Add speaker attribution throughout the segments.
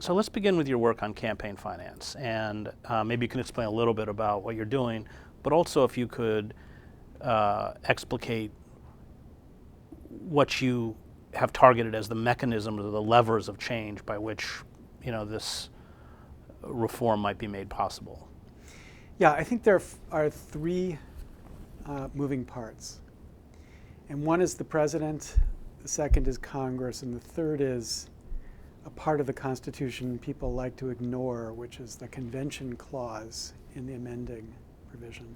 Speaker 1: So let's begin with your work on campaign finance, and maybe you can explain a little bit about what you're doing, but also if you could explicate what you have targeted as the mechanisms or the levers of change by which this reform might be made possible.
Speaker 2: Yeah, I think there are three moving parts. And one is the president, the second is Congress, and the third is a part of the Constitution people like to ignore, which is the convention clause in the amending provision.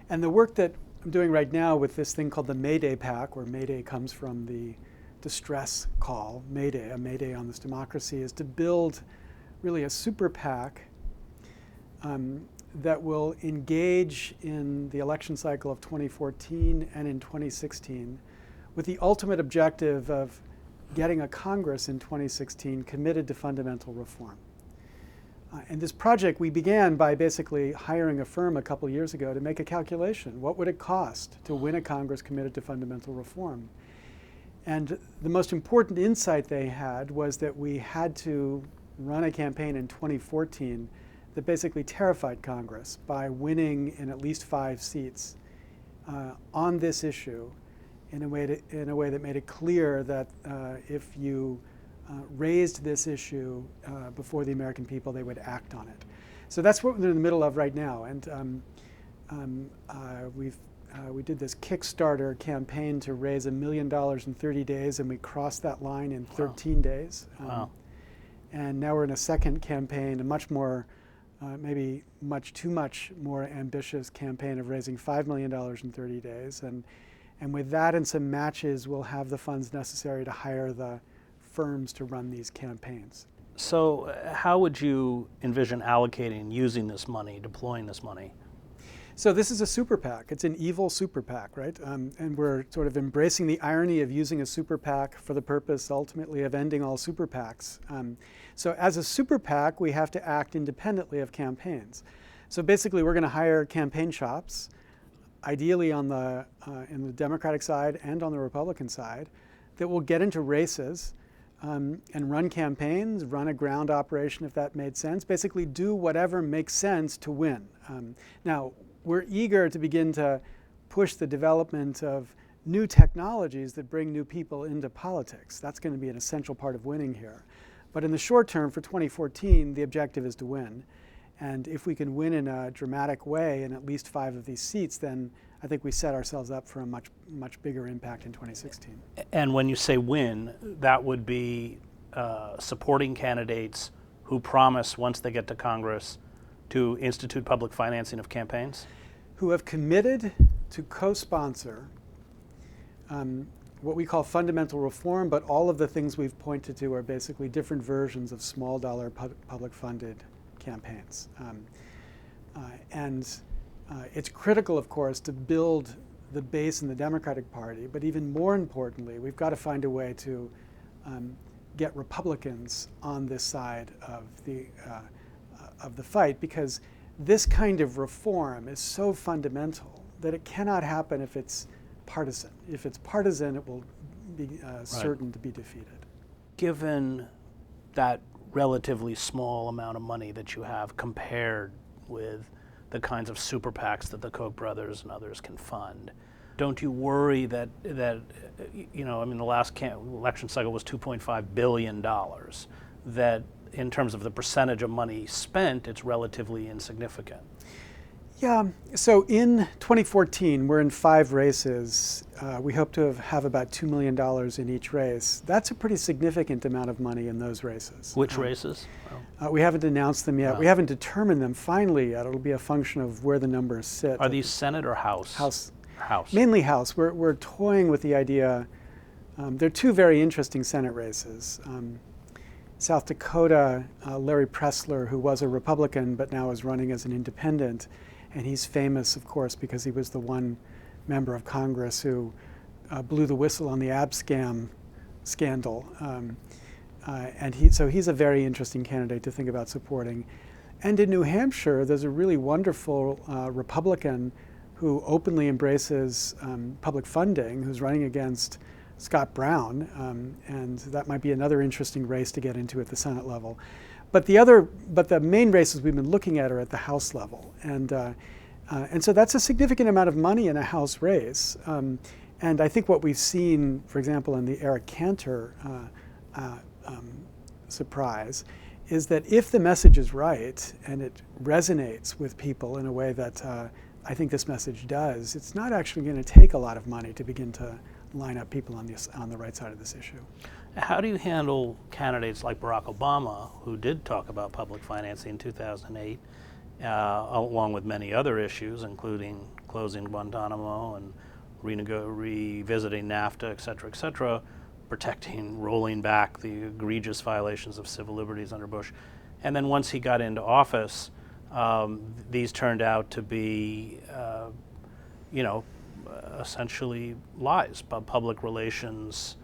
Speaker 2: And the work that I'm doing right now with this thing called the Mayday Pact, where Mayday comes from the distress call, Mayday, a Mayday on this democracy, is to build really a super PAC that will engage in the election cycle of 2014 and in 2016 with the ultimate objective of getting a Congress in 2016 committed to fundamental reform. And this project we began by basically hiring a firm a couple years ago to make a calculation. What would it cost to win a Congress committed to fundamental reform? And the most important insight they had was that we had to run a campaign in 2014 that basically terrified Congress by winning in at least 5 seats on this issue in a way that made it clear that if you raised this issue before the American people, they would act on it. So that's what we're in the middle of right now. And we did this Kickstarter campaign to raise $1 million in 30 days, and we crossed that line in 13 days.
Speaker 1: Wow.
Speaker 2: And now we're in a second campaign, a much more, maybe too much more ambitious campaign of raising $5 million in 30 days. And with that and some matches, we'll have the funds necessary to hire the firms to run these campaigns.
Speaker 1: So how would you envision allocating, using this money, deploying this money?
Speaker 2: So this is a super PAC. It's an evil super PAC, right? And we're sort of embracing the irony of using a super PAC for the purpose, ultimately, of ending all super PACs. So as a super PAC, we have to act independently of campaigns. So basically, we're going to hire campaign shops, ideally on in the Democratic side and on the Republican side, that will get into races and run campaigns, run a ground operation if that made sense, basically do whatever makes sense to win. Now, we're eager to begin to push the development of new technologies that bring new people into politics. That's going to be an essential part of winning here. But in the short term, for 2014, the objective is to win. And if we can win in a dramatic way in at least 5 of these seats, then I think we set ourselves up for a much bigger impact in 2016.
Speaker 1: And when you say win, that would be supporting candidates who promise, once they get to Congress, to institute public financing of campaigns?
Speaker 2: Who have committed to co-sponsor what we call fundamental reform, but all of the things we've pointed to are basically different versions of small dollar public funded campaigns. It's critical, of course, to build the base in the Democratic Party, but even more importantly, we've got to find a way to get Republicans on this side of the fight, because this kind of reform is so fundamental that it cannot happen if it's partisan. If it's partisan, it will be certain to be defeated.
Speaker 1: Given that relatively small amount of money that you have compared with the kinds of super PACs that the Koch brothers and others can fund, don't you worry that the last election cycle was $2.5 billion, that in terms of the percentage of money spent, it's relatively insignificant?
Speaker 2: Yeah, so in 2014, we're in 5 races. We hope to have about $2 million in each race. That's a pretty significant amount of money in those races.
Speaker 1: Which races?
Speaker 2: We haven't announced them yet. We haven't determined them finally yet. It'll be a function of where the numbers sit.
Speaker 1: Are these Senate or House?
Speaker 2: House. Mainly House. We're toying with the idea. There are 2 very interesting Senate races. South Dakota, Larry Pressler, who was a Republican but now is running as an independent, and he's famous, of course, because he was the one member of Congress who blew the whistle on the ab scam scandal. So he's a very interesting candidate to think about supporting. And in New Hampshire, there's a really wonderful Republican who openly embraces public funding, who's running against Scott Brown, and that might be another interesting race to get into at the Senate level. But the main races we've been looking at are at the House level, and so that's a significant amount of money in a House race. And I think what we've seen, for example, in the Eric Cantor surprise, is that if the message is right and it resonates with people in a way that I think this message does, it's not actually going to take a lot of money to begin to line up people on the right side of this issue.
Speaker 1: How do you handle candidates like Barack Obama, who did talk about public financing in 2008, along with many other issues, including closing Guantanamo and revisiting NAFTA, et cetera, rolling back the egregious violations of civil liberties under Bush. And then once he got into office, these turned out to be, essentially lies, public relations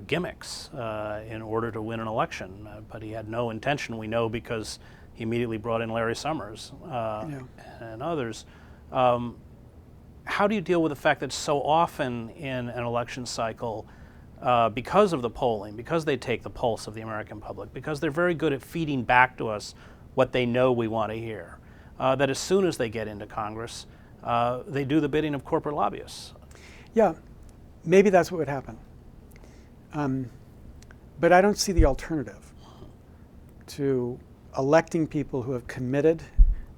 Speaker 1: gimmicks in order to win an election. But he had no intention, we know, because he immediately brought in Larry Summers and others. How do you deal with the fact that so often in an election cycle, because of the polling, because they take the pulse of the American public, because they're very good at feeding back to us what they know we want to hear, that as soon as they get into Congress, they do the bidding of corporate lobbyists?
Speaker 2: Yeah, maybe that's what would happen. But I don't see the alternative to electing people who have committed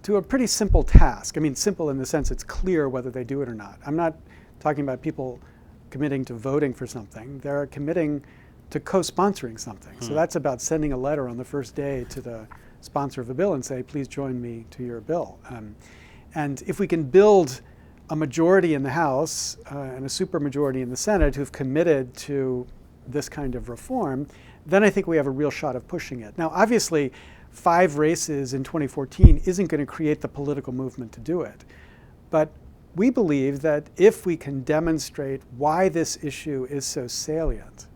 Speaker 2: to a pretty simple task. I mean, simple in the sense it's clear whether they do it or not. I'm not talking about people committing to voting for something. They're committing to co-sponsoring something. So that's about sending a letter on the first day to the sponsor of a bill and say, please join me to your bill. And if we can build a majority in the House and a supermajority in the Senate who've committed to this kind of reform, then I think we have a real shot of pushing it. Now, obviously, 5 races in 2014 isn't going to create the political movement to do it. But we believe that if we can demonstrate why this issue is so salient,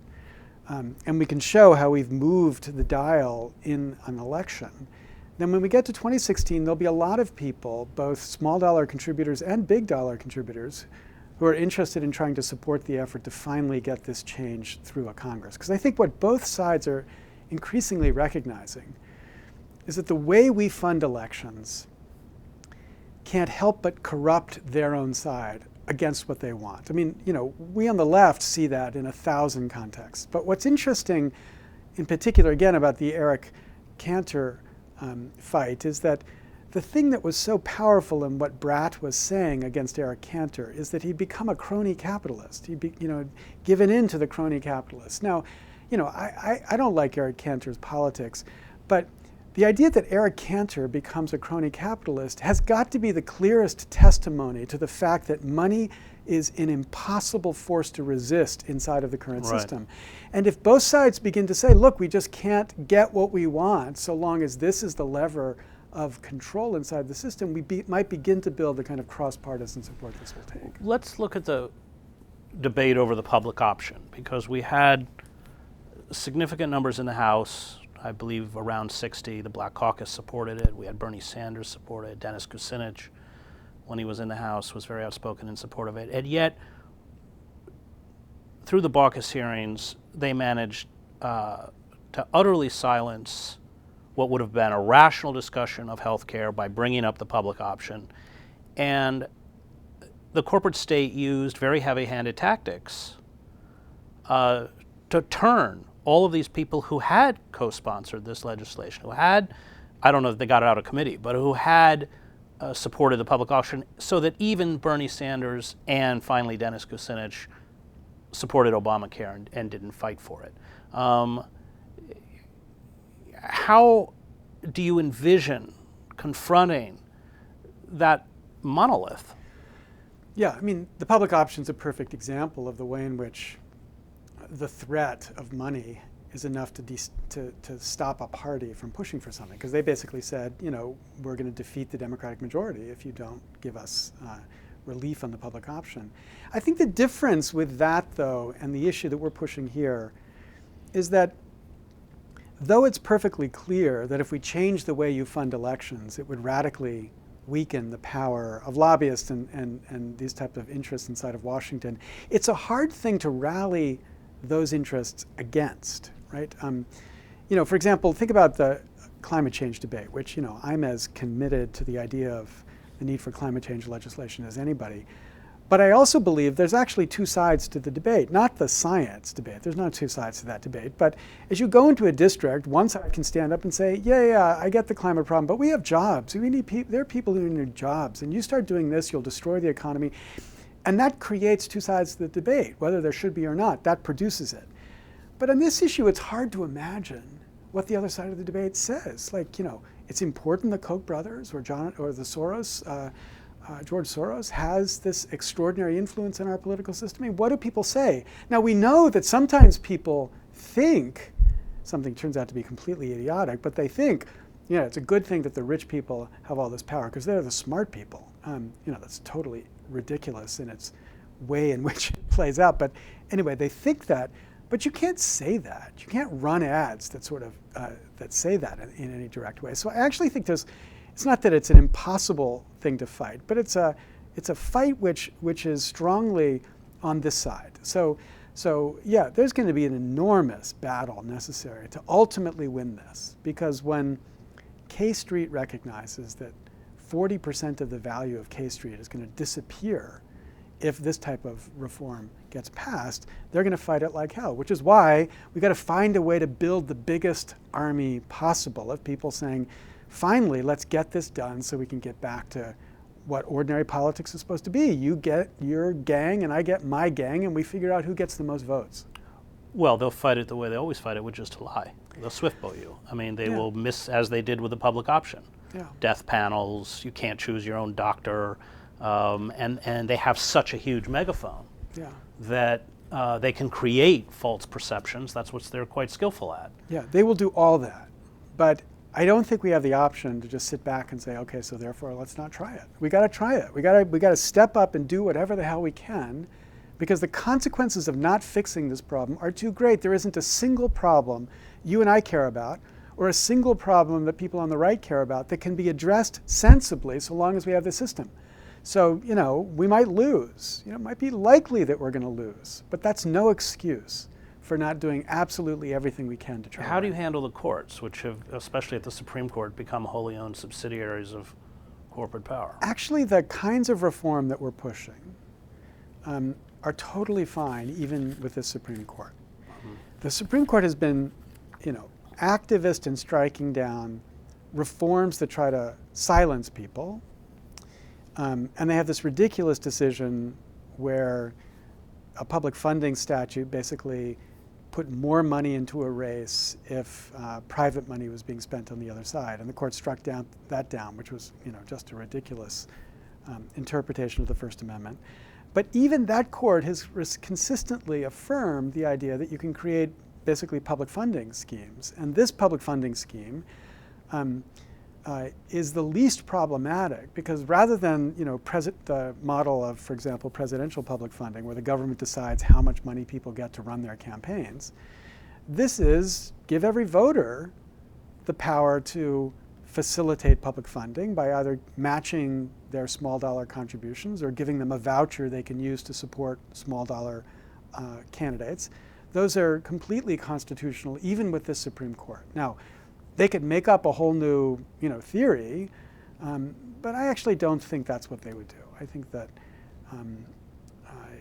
Speaker 2: and we can show how we've moved the dial in an election, then when we get to 2016, there'll be a lot of people, both small dollar contributors and big dollar contributors, who are interested in trying to support the effort to finally get this change through a Congress. Because I think what both sides are increasingly recognizing is that the way we fund elections can't help but corrupt their own side against what they want. I mean, we on the left see that in 1,000 contexts. But what's interesting, in particular, again, about the Eric Cantor fight is that the thing that was so powerful in what Bratt was saying against Eric Cantor is that he'd become a crony capitalist. He'd be, given in to the crony capitalists. Now, I don't like Eric Cantor's politics, but the idea that Eric Cantor becomes a crony capitalist has got to be the clearest testimony to the fact that money is an impossible force to resist inside of the current system. And if both sides begin to say, look, we just can't get what we want so long as this is the lever of control inside the system, we might begin to build the kind of cross-partisan support this will take.
Speaker 1: Let's look at the debate over the public option, because we had significant numbers in the House. I believe around 60. The Black Caucus supported it. We had Bernie Sanders support it. Dennis Kucinich, when he was in the House, was very outspoken in support of it. And yet, through the caucus hearings, they managed to utterly silence what would have been a rational discussion of health care by bringing up the public option. And the corporate state used very heavy-handed tactics to turn all of these people who had co-sponsored this legislation, who had, I don't know if they got it out of committee, but who had supported the public option, so that even Bernie Sanders and finally Dennis Kucinich supported Obamacare and didn't fight for it. How do you envision confronting that monolith?
Speaker 2: Yeah, I mean, the public option is a perfect example of the way in which the threat of money is enough to stop a party from pushing for something. Because they basically said, we're going to defeat the Democratic majority if you don't give us relief on the public option. I think the difference with that, though, and the issue that we're pushing here is that though it's perfectly clear that if we change the way you fund elections, it would radically weaken the power of lobbyists and these types of interests inside of Washington. It's a hard thing to rally those interests against, right? For example, think about the climate change debate, which, I'm as committed to the idea of the need for climate change legislation as anybody. But I also believe there's actually two sides to the debate, not the science debate. There's not two sides to that debate. But as you go into a district, one side can stand up and say, yeah, I get the climate problem, but we have jobs. There are people who need jobs. And you start doing this, you'll destroy the economy. And that creates two sides to the debate, whether there should be or not. That produces it. But on this issue, it's hard to imagine what the other side of the debate says. It's important the Koch brothers or the Soros, George Soros has this extraordinary influence in our political system. I mean, what do people say? Now, we know that sometimes people think something turns out to be completely idiotic, but they think, it's a good thing that the rich people have all this power because they're the smart people. That's totally ridiculous in its way in which it plays out. But anyway, they think that, but you can't say that. You can't run ads that sort of that say that in any direct way. So I actually think it's not that it's an impossible thing to fight, but it's a fight which is strongly on this side. So yeah, there's going to be an enormous battle necessary to ultimately win this, because when K Street recognizes that 40% of the value of K Street is going to disappear if this type of reform gets passed, they're going to fight it like hell, which is why we've got to find a way to build the biggest army possible of people saying, finally, let's get this done so we can get back to what ordinary politics is supposed to be. You get your gang and I get my gang, and we figure out who gets the most votes.
Speaker 1: Well, they'll fight it the way they always fight it, which is to lie. They'll swift boat you. I mean, they will miss, as they did with the public option.
Speaker 2: Yeah.
Speaker 1: Death panels, you can't choose your own doctor, and they have such a huge megaphone that they can create false perceptions. That's what they're quite skillful at.
Speaker 2: Yeah, they will do all that. But I don't think we have the option to just sit back and say, okay, so therefore let's not try it. We got to try it. We got to step up and do whatever the hell we can, because the consequences of not fixing this problem are too great. There isn't a single problem you and I care about, or a single problem that people on the right care about, that can be addressed sensibly so long as we have the system. So, we might lose. It might be likely that we're going to lose, but that's no excuse for not doing absolutely everything we can to try.
Speaker 1: How do you handle the courts, which have, especially at the Supreme Court, become wholly owned subsidiaries of corporate power?
Speaker 2: Actually, the kinds of reform that we're pushing are totally fine, even with the Supreme Court. Mm-hmm. The Supreme Court has been, activist in striking down reforms that try to silence people. And they have this ridiculous decision where a public funding statute basically put more money into a race if private money was being spent on the other side. And the court struck that down, which was just a ridiculous interpretation of the First Amendment. But even that court has consistently affirmed the idea that you can create basically public funding schemes. And this public funding scheme is the least problematic, because rather than the model of, for example, presidential public funding, where the government decides how much money people get to run their campaigns, this is give every voter the power to facilitate public funding by either matching their small dollar contributions or giving them a voucher they can use to support small dollar candidates. Those are completely constitutional, even with this Supreme Court. Now, they could make up a whole new, theory, but I actually don't think that's what they would do. I think that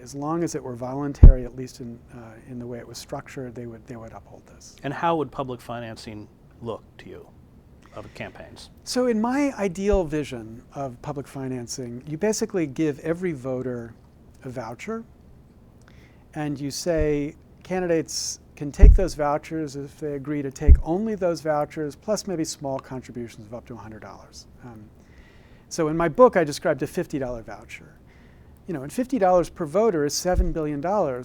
Speaker 2: as long as it were voluntary, at least in the way it was structured, they would uphold this.
Speaker 1: And how would public financing look to you of campaigns?
Speaker 2: So in my ideal vision of public financing, you basically give every voter a voucher, and you say candidates can take those vouchers if they agree to take only those vouchers, plus maybe small contributions of up to $100. So in my book, I described a $50 voucher. And $50 per voter is $7 billion,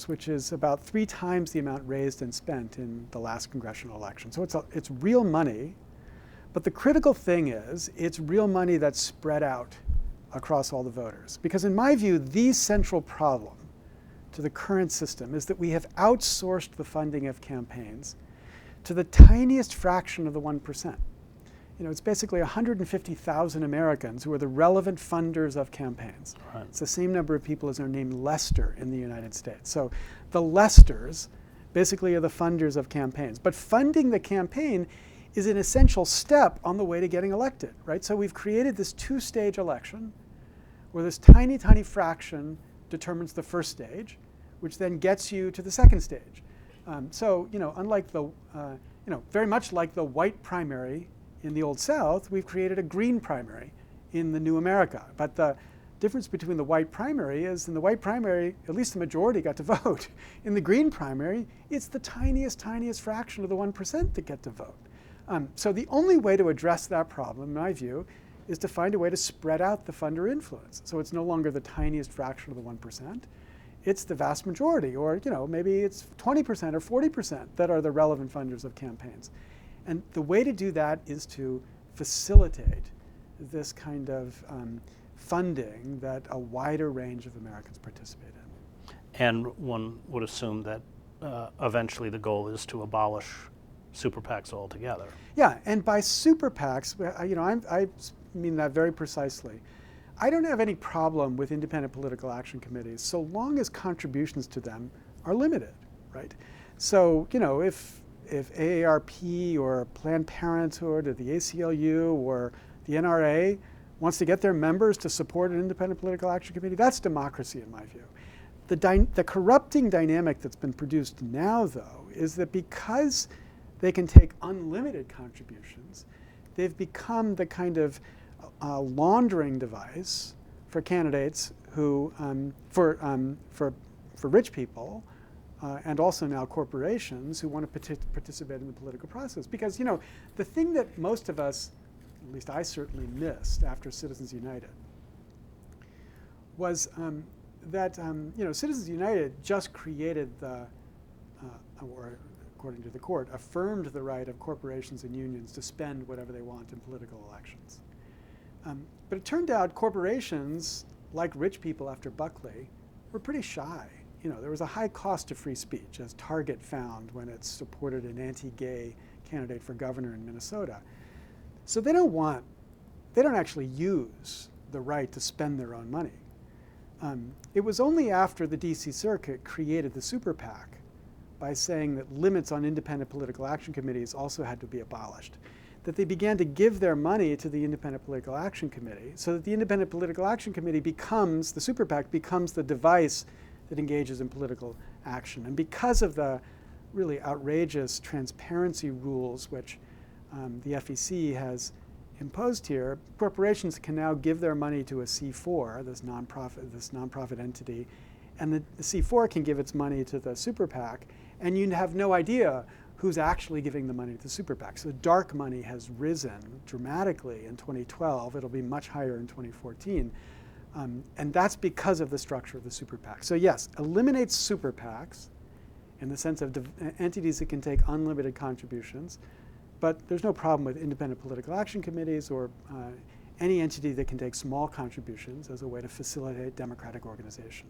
Speaker 2: which is about 3 times the amount raised and spent in the last congressional election. So it's real money, but the critical thing is it's real money that's spread out across all the voters. Because in my view, the central problem to the current system is that we have outsourced the funding of campaigns to the tiniest fraction of the 1%. it's basically 150,000 Americans who are the relevant funders of campaigns.
Speaker 1: Right.
Speaker 2: It's the same number of people as are named Lester in the United States. So the Lesters basically are the funders of campaigns. But funding the campaign is an essential step on the way to getting elected, right? So we've created this two-stage election where this tiny, tiny fraction determines the first stage, which then gets you to the second stage. So, unlike the, very much like the white primary in the Old South, we've created a green primary in the New America. But the difference between the white primary is in the white primary, at least the majority got to vote. In the green primary, it's the tiniest, tiniest fraction of the 1% that get to vote. So the only way to address that problem, in my view, is to find a way to spread out the funder influence. So it's no longer the tiniest fraction of the 1%. It's the vast majority, or maybe it's 20% or 40% that are the relevant funders of campaigns. And the way to do that is to facilitate this kind of funding that a wider range of Americans participate in.
Speaker 1: And one would assume that eventually the goal is to abolish super PACs altogether.
Speaker 2: Yeah, and by super PACs, I mean that very precisely. I don't have any problem with independent political action committees so long as contributions to them are limited, right? So, if AARP or Planned Parenthood or the ACLU or the NRA wants to get their members to support an independent political action committee, that's democracy in my view. The corrupting dynamic that's been produced now, though, is that because they can take unlimited contributions, they've become the kind of laundering device for candidates who, for rich people, and also now corporations who want to participate in the political process. Because the thing that most of us, at least I certainly missed after Citizens United, was that Citizens United just created or according to the court, affirmed the right of corporations and unions to spend whatever they want in political elections. But it turned out corporations, like rich people after Buckley, were pretty shy. There was a high cost to free speech, as Target found when it supported an anti-gay candidate for governor in Minnesota. So they don't actually use the right to spend their own money. It was only after the DC Circuit created the super PAC by saying that limits on independent political action committees also had to be abolished, that they began to give their money to the Independent Political Action Committee, so that the Independent Political Action Committee the super PAC becomes the device that engages in political action. And because of the really outrageous transparency rules which the FEC has imposed here, corporations can now give their money to a C4, this nonprofit entity, and the C4 can give its money to the super PAC, and you have no idea who's actually giving the money to the super PAC. So dark money has risen dramatically in 2012. It'll be much higher in 2014. And that's because of the structure of the super PAC. So yes, eliminates super PACs in the sense of entities that can take unlimited contributions, but there's no problem with independent political action committees or any entity that can take small contributions as a way to facilitate democratic organization.